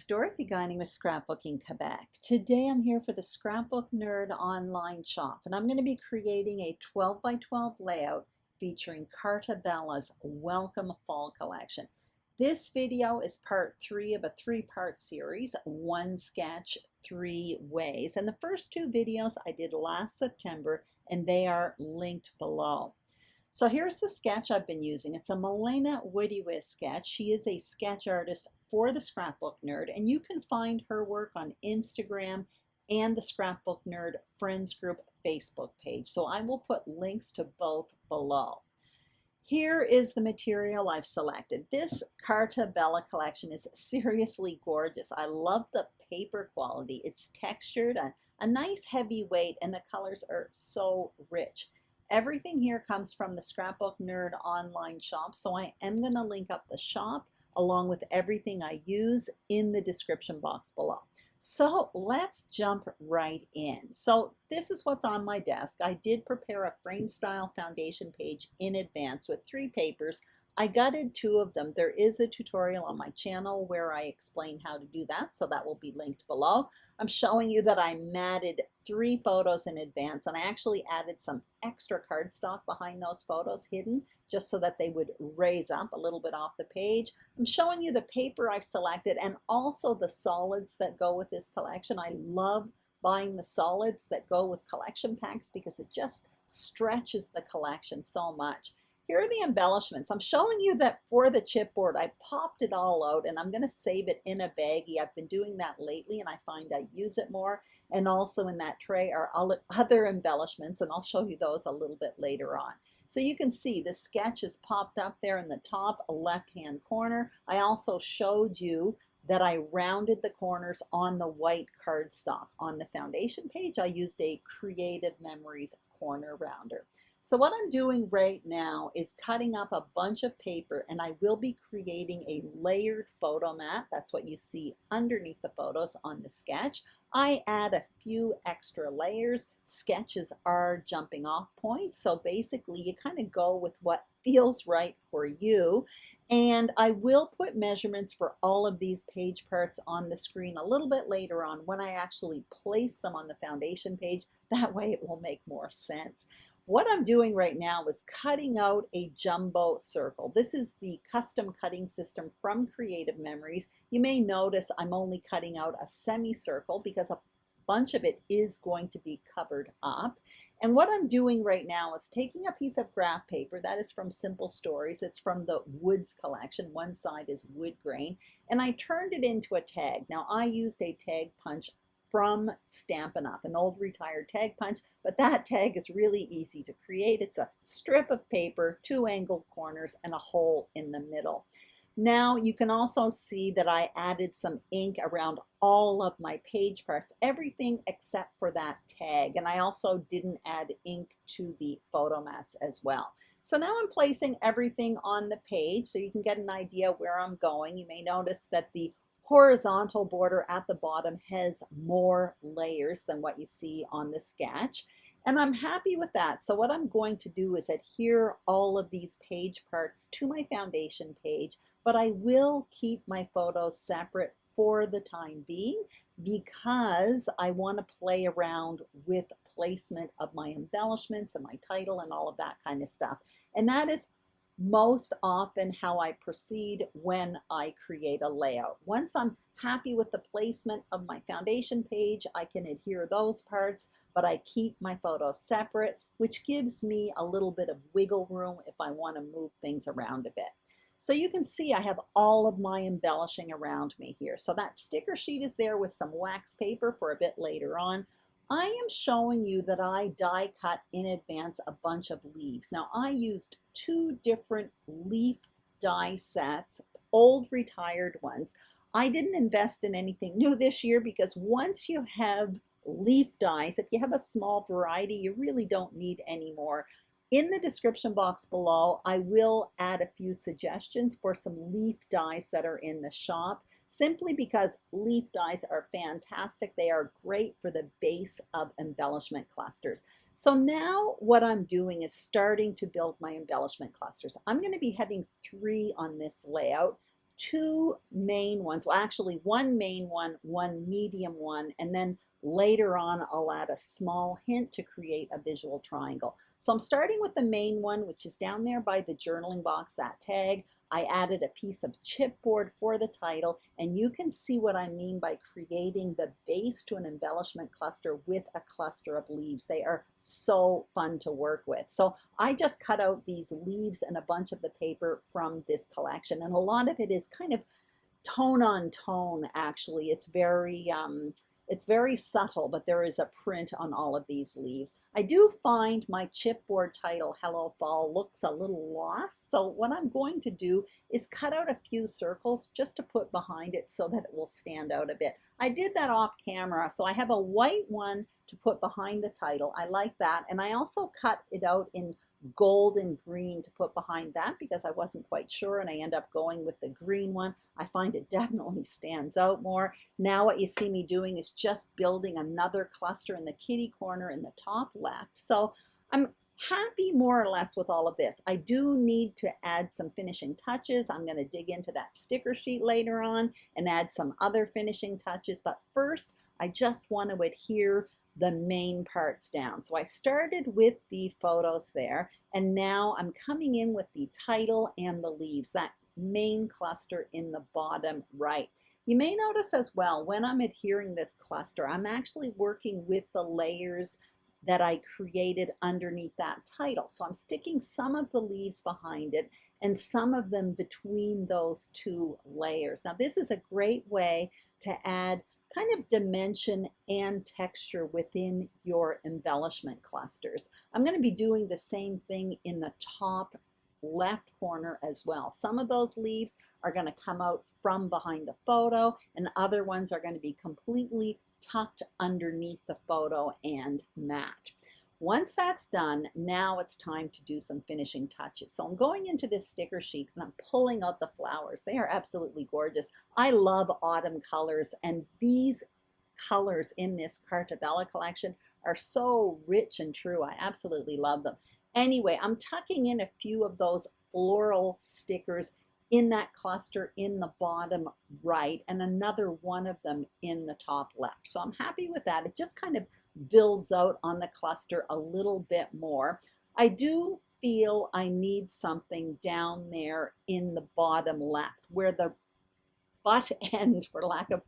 Dorothy Guining with Scrapbooking Quebec. Today I'm here for the Scrapbook Nerd online shop, and I'm going to be creating a 12 by 12 layout featuring Carta Welcome Fall Collection. This video is part 3 of a 3-part series, one sketch, 3 ways. And the first 2 videos I did last September, and they are linked below. So here's the sketch I've been using. It's a Milena Woodywiz sketch. She is a sketch artist for the Scrapbook Nerd, and you can find her work on Instagram and the Scrapbook Nerd Friends Group Facebook page. So I will put links to both below. Here is the material I've selected. This Carta collection is seriously gorgeous. I love the paper quality. It's textured, a nice heavy weight, and the colors are so rich. Everything here comes from the Scrapbook Nerd online shop, so I am going to link up the shop along with everything I use in the description box below. So let's jump right in. So this is what's on my desk. I did prepare a frame style foundation page in advance with 3 papers. I gutted 2 of them. There is a tutorial on my channel where I explain how to do that, so that will be linked below. I'm showing you that I matted 3 photos in advance, and I actually added some extra cardstock behind those photos hidden just so that they would raise up a little bit off the page. I'm showing you the paper I've selected and also the solids that go with this collection. I love buying the solids that go with collection packs because it just stretches the collection so much. Here are the embellishments. I'm showing you that for the chipboard, I popped it all out and I'm going to save it in a baggie. I've been doing that lately and I find I use it more. And also in that tray are other embellishments, and I'll show you those a little bit later on. So you can see the sketch is popped up there in the top left-hand corner. I also showed you that I rounded the corners on the white cardstock. On the foundation page, I used a Creative Memories corner rounder. So what I'm doing right now is cutting up a bunch of paper, and I will be creating a layered photo mat. That's what you see underneath the photos on the sketch. I add a few extra layers. Sketches are jumping off points, so basically you kind of go with what feels right for you. And I will put measurements for all of these page parts on the screen a little bit later on when I actually place them on the foundation page. That way it will make more sense. What I'm doing right now is cutting out a jumbo circle. This is the custom cutting system from Creative Memories. You may notice I'm only cutting out a semicircle because a bunch of it is going to be covered up. And what I'm doing right now is taking a piece of graph paper that is from Simple Stories. It's from the Woods collection. One side is wood grain, and I turned it into a tag. Now I used a tag punch from Stampin' Up, an old retired tag punch, but that tag is really easy to create. It's a strip of paper, 2 angled corners, and a hole in the middle. Now you can also see that I added some ink around all of my page parts, everything except for that tag, and I also didn't add ink to the photo mats as well. So now I'm placing everything on the page so you can get an idea where I'm going. You may notice that the horizontal border at the bottom has more layers than what you see on the sketch, and I'm happy with that. So what I'm going to do is adhere all of these page parts to my foundation page, but I will keep my photos separate for the time being because I want to play around with placement of my embellishments and my title and all of that kind of stuff. And that is most often how I proceed when I create a layout. Once I'm happy with the placement of my foundation page, I can adhere those parts, but I keep my photos separate, which gives me a little bit of wiggle room if I want to move things around a bit. So you can see I have all of my embellishing around me here. So that sticker sheet is there with some wax paper for a bit later on. I am showing you that I die cut in advance a bunch of leaves. Now I used 2 different leaf die sets, old retired ones. I didn't invest in anything new this year because once you have leaf dies, if you have a small variety, you really don't need any more. In the description box below, I will add a few suggestions for some leaf dies that are in the shop, simply because leaf dies are fantastic. They are great for the base of embellishment clusters. So now what I'm doing is starting to build my embellishment clusters. I'm going to be having 3 on this layout. two main ones, well actually one main one medium one, and then later on I'll add a small hint to create a visual triangle. So I'm starting with the main one, which is down there by the journaling box, that tag. I added a piece of chipboard for the title, and you can see what I mean by creating the base to an embellishment cluster with a cluster of leaves. They are so fun to work with. So I just cut out these leaves and a bunch of the paper from this collection, and a lot of it is kind of tone on tone. Actually, it's very subtle, but there is a print on all of these leaves. I do find my chipboard title, Hello Fall, looks a little lost. So what I'm going to do is cut out a few circles just to put behind it so that it will stand out a bit. I did that off camera, so I have a white one to put behind the title. I like that. And I also cut it out in gold and green to put behind that because I wasn't quite sure, and I end up going with the green one. I find it definitely stands out more. Now what you see me doing is just building another cluster in the kitty corner in the top left. So I'm happy more or less with all of this. I do need to add some finishing touches. I'm going to dig into that sticker sheet later on and add some other finishing touches, but first I just want to adhere the main parts down. So I started with the photos there, and now I'm coming in with the title and the leaves, that main cluster in the bottom right. You may notice as well, when I'm adhering this cluster, I'm actually working with the layers that I created underneath that title. So I'm sticking some of the leaves behind it and some of them between those two layers. Now this is a great way to add kind of dimension and texture within your embellishment clusters. I'm going to be doing the same thing in the top left corner as well. Some of those leaves are going to come out from behind the photo, and other ones are going to be completely tucked underneath the photo and matte. Once that's done, now it's time to do some finishing touches. So I'm going into this sticker sheet and I'm pulling out the flowers. They are absolutely gorgeous. I love autumn colors, and these colors in this Carta Bella collection are so rich and true. I absolutely love them. Anyway, I'm tucking in a few of those floral stickers in that cluster in the bottom right, and another one of them in the top left. So I'm happy with that. It just kind of builds out on the cluster a little bit more. I do feel I need something down there in the bottom left where the butt end, for lack of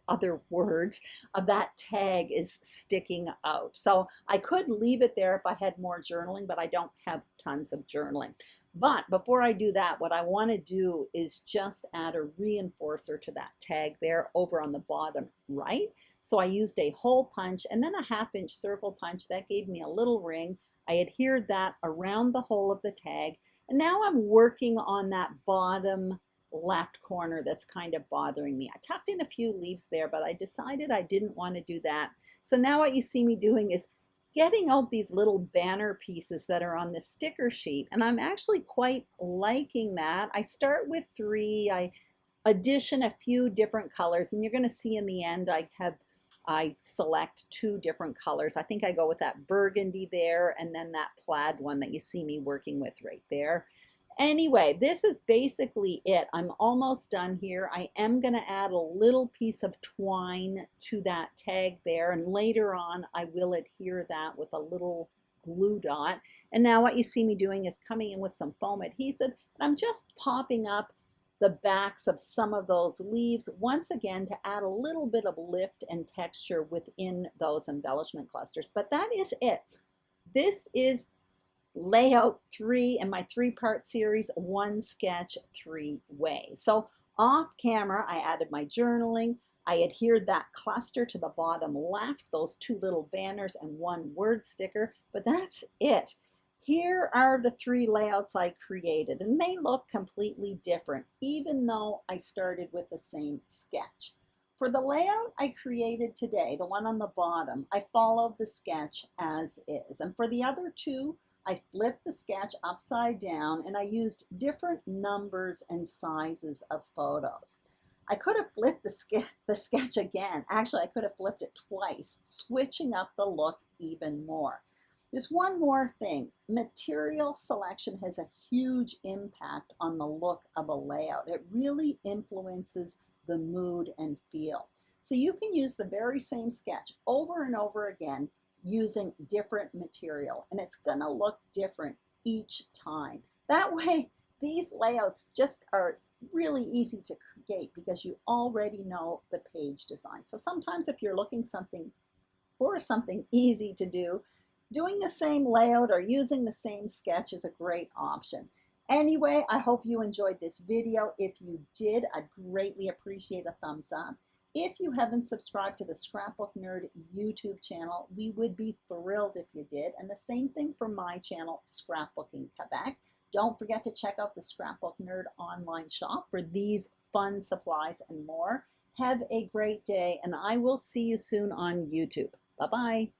other words, of that tag is sticking out. So I could leave it there if I had more journaling, but I don't have tons of journaling. But before I do that, what I want to do is just add a reinforcer to that tag there over on the bottom right. So I used a hole punch and then a 1/2-inch circle punch. That gave me a little ring. I adhered that around the hole of the tag. And now I'm working on that bottom left corner that's kind of bothering me. I tucked in a few leaves there, but I decided I didn't want to do that. So now what you see me doing is getting out these little banner pieces that are on the sticker sheet, and I'm actually quite liking that. I start with 3, I addition a few different colors, and you're going to see in the end I select 2 different colors. I think I go with that burgundy there and then that plaid one that you see me working with right there. Anyway, this is basically it. I'm almost done here. I am going to add a little piece of twine to that tag there, and later on I will adhere that with a little glue dot. And now what you see me doing is coming in with some foam adhesive, and I'm just popping up the backs of some of those leaves once again to add a little bit of lift and texture within those embellishment clusters. But that is it. This is layout 3 in my 3-part series, 1 sketch 3 ways. So off camera I added my journaling, I adhered that cluster to the bottom left, those 2 little banners and 1 word sticker, but that's it. Here are the 3 layouts I created, and they look completely different even though I started with the same sketch. For the layout I created today, the one on the bottom, I followed the sketch as is, and for the other 2 I flipped the sketch upside down and I used different numbers and sizes of photos. I could have flipped the sketch again. Actually, I could have flipped it twice, switching up the look even more. There's one more thing. Material selection has a huge impact on the look of a layout. It really influences the mood and feel. So you can use the very same sketch over and over again using different material, and it's going to look different each time. That way, these layouts just are really easy to create because you already know the page design. So sometimes if you're looking for something easy to do, doing the same layout or using the same sketch is a great option. Anyway, I hope you enjoyed this video. If you did, I'd greatly appreciate a thumbs up. If you haven't subscribed to the Scrapbook Nerd YouTube channel, we would be thrilled if you did. And the same thing for my channel, Scrapbooking Quebec. Don't forget to check out the Scrapbook Nerd online shop for these fun supplies and more. Have a great day, and I will see you soon on YouTube. Bye-bye.